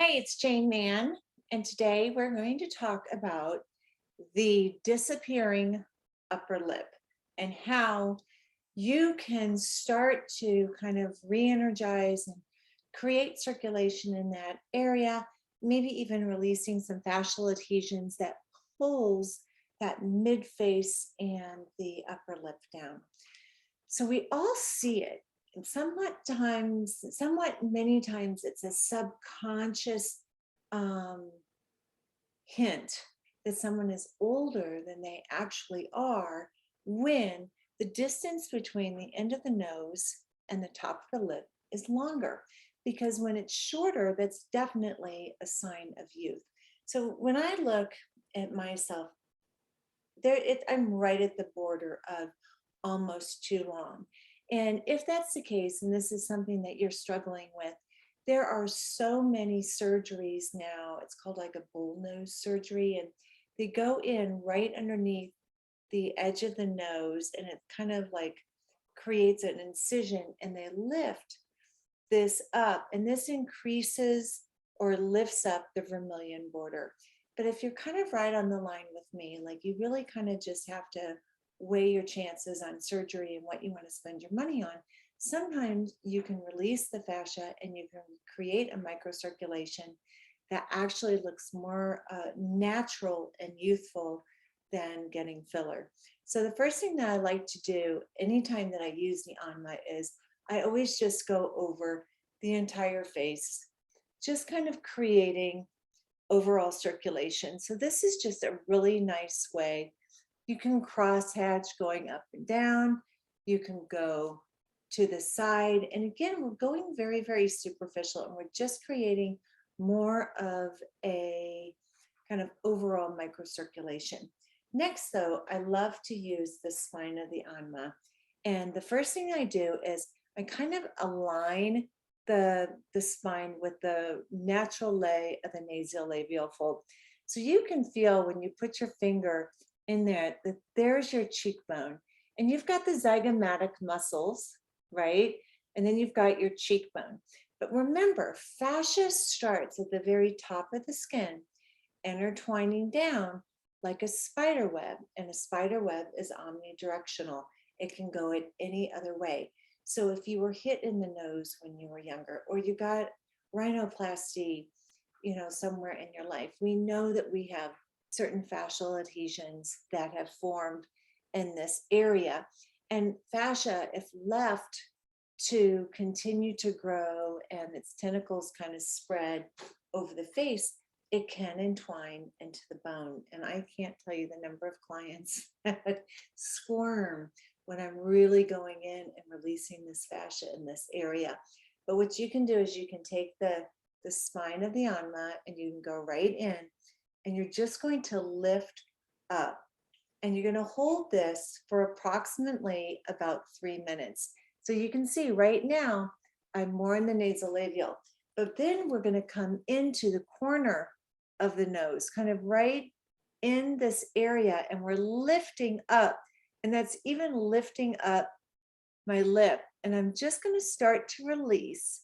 Hey, it's Jane Mann, and today we're going to talk about the disappearing upper lip and how you can start to kind of re-energize and create circulation in that area, maybe even releasing some fascial adhesions that pulls that mid face and the upper lip down. So we all see it. And somewhat many times, it's a subconscious um, hint that someone is older than they actually are when the distance between the end of the nose and the top of the lip is longer. Because when it's shorter, that's definitely a sign of youth. So when I look at myself, I'm right at the border of almost too long. And if that's the case, and this is something that you're struggling with, there are so many surgeries now. It's called like a bullnose surgery, and they go in right underneath the edge of the nose, and it kind of like creates an incision, and they lift this up, and this increases or lifts up the vermilion border. But if you're kind of right on the line with me, like you really kind of just have to weigh your chances on surgery and what you want to spend your money on. Sometimes you can release the fascia and you can create a microcirculation that actually looks more natural and youthful than getting filler. So the first thing that I like to do anytime that I use the Anma is I always just go over the entire face, just kind of creating overall circulation. So this is just a really nice way. You can crosshatch going up and down. You can go to the side. And again, we're going very, very superficial, and we're just creating more of a kind of overall microcirculation. Next, though, I love to use the spine of the Anma. And the first thing I do is I kind of align the spine with the natural lay of the nasolabial fold. So you can feel when you put your finger in there that there's your cheekbone, and you've got the zygomatic muscles, right? And then you've got your cheekbone. But remember, fascia starts at the very top of the skin, intertwining down like a spider web, and a spider web is omnidirectional. It can go in any other way. So if you were hit in the nose when you were younger, or you got rhinoplasty, somewhere in your life, we know that we have certain fascial adhesions that have formed in this area. And fascia, if left to continue to grow and its tentacles kind of spread over the face, it can entwine into the bone. And I can't tell you the number of clients that squirm when I'm really going in and releasing this fascia in this area. But what you can do is you can take the spine of the Anma and you can go right in, and you're just going to lift up. And you're going to hold this for approximately about 3 minutes. So you can see right now, I'm more in the nasolabial, but then we're going to come into the corner of the nose, kind of right in this area, and we're lifting up. And that's even lifting up my lip. And I'm just going to start to release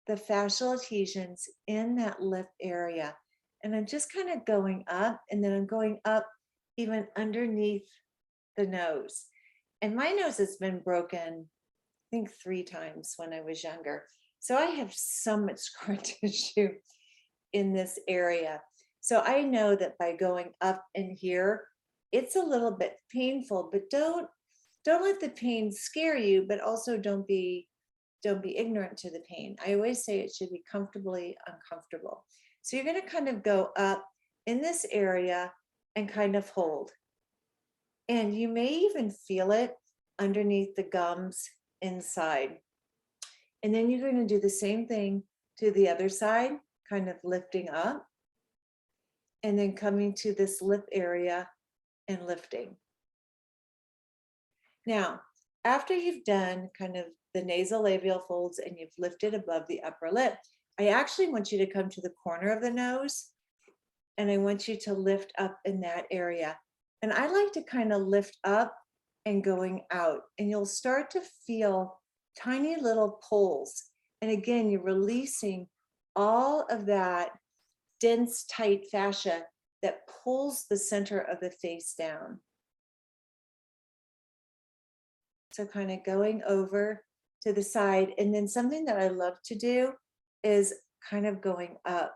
the fascial adhesions in that lip area. And I'm just kind of going up, and then I'm going up even underneath the nose. And my nose has been broken, I think 3 times when I was younger. So I have so much scar tissue in this area. So I know that by going up in here, it's a little bit painful, but don't let the pain scare you, but also don't be ignorant to the pain. I always say it should be comfortably uncomfortable. So you're going to kind of go up in this area and kind of hold. And you may even feel it underneath the gums inside. And then you're going to do the same thing to the other side, kind of lifting up and then coming to this lip area and lifting. Now, after you've done kind of the nasolabial folds and you've lifted above the upper lip, I actually want you to come to the corner of the nose, and I want you to lift up in that area. And I like to kind of lift up and going out, and you'll start to feel tiny little pulls. And again, you're releasing all of that dense, tight fascia that pulls the center of the face down. So kind of going over to the side. And then something that I love to do is kind of going up.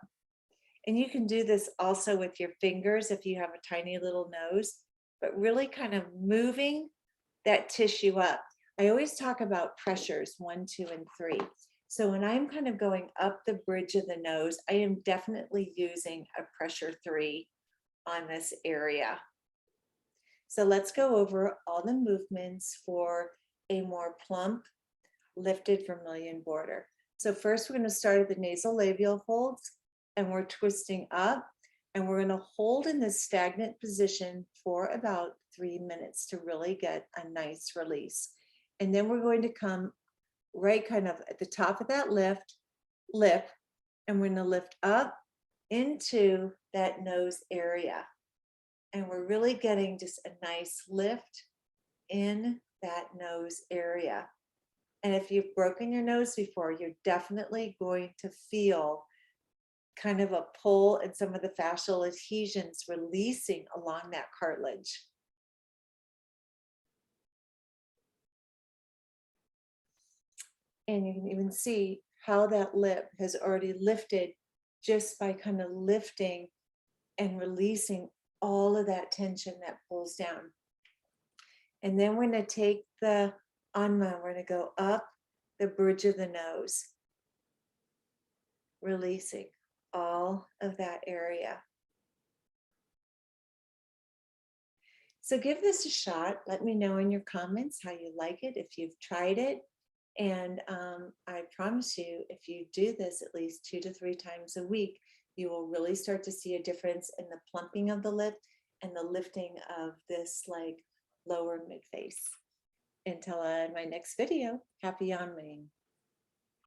And you can do this also with your fingers if you have a tiny little nose, but really kind of moving that tissue up. I always talk about pressures 1, 2, and 3. So when I'm kind of going up the bridge of the nose, I am definitely using a pressure 3 on this area. So let's go over all the movements for a more plump, lifted vermilion border. So first we're going to start at the nasal labial folds, and we're twisting up, and we're going to hold in this stagnant position for about 3 minutes to really get a nice release. And then we're going to come right kind of at the top of that lip, and we're going to lift up into that nose area. And we're really getting just a nice lift in that nose area. And if you've broken your nose before, you're definitely going to feel kind of a pull and some of the fascial adhesions releasing along that cartilage. And you can even see how that lip has already lifted just by kind of lifting and releasing all of that tension that pulls down. And then we're going to take the Anma, we're going to go up the bridge of the nose, releasing all of that area. So give this a shot. Let me know in your comments how you like it, if you've tried it. And I promise you, if you do this at least 2 to 3 times a week, you will really start to see a difference in the plumping of the lip and the lifting of this like lower mid face. Until my next video, happy Anma.